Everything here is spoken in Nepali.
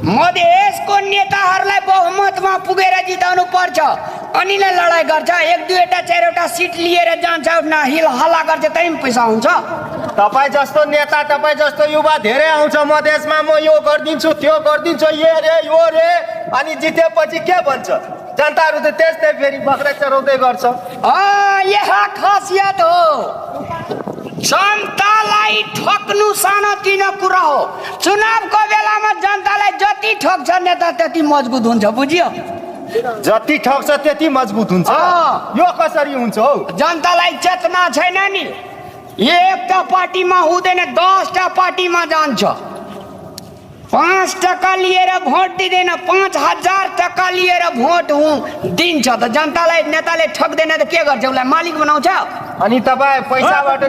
मधेसको नेताहरूलाई बहुमतमा पुगेर जिताउनु पर्छ अनि नै लडाइँ गर्छ। एक दुईवटा चारवटा सिट लिएर जान्छ हिल हल्ला गर्छ त्यही पनि पैसा हुन्छ। तपाईँ जस्तो नेता तपाईँ जस्तो युवा धेरै आउँछ मधेसमा, म यो गरिदिन्छु त्यो गरिदिन्छु ये रे यो रे, अनि जितेपछि के भन्छ जनताहरू त त्यस्तै फेरि बक्रा चराउँदै गर्छ। यहाँ खासियत हो, जनतालाई ठग्नु सानोतिनो कुरा हो। चुनावको बेलामा जनतालाई जति ठग्छ नेता त्यति मजबुत हुन्छ, बुझ्यो? जति ठग्छ त्यति मजबुत हुन्छ। यो कसरी हुन्छ हौ? जनतालाई चेतना छैन नि, एकटा पार्टीमा हुँदैन 10टा पार्टीमा जान्छ। 5 टका लिएर भोट दिँदैन, 5000 टका लिएर भोट दिन्छ त जनतालाई नेताले ठग्दैन त के गर्छ? उसलाई मालिक बनाउँछ। अनि तपाईँ पैसाबाट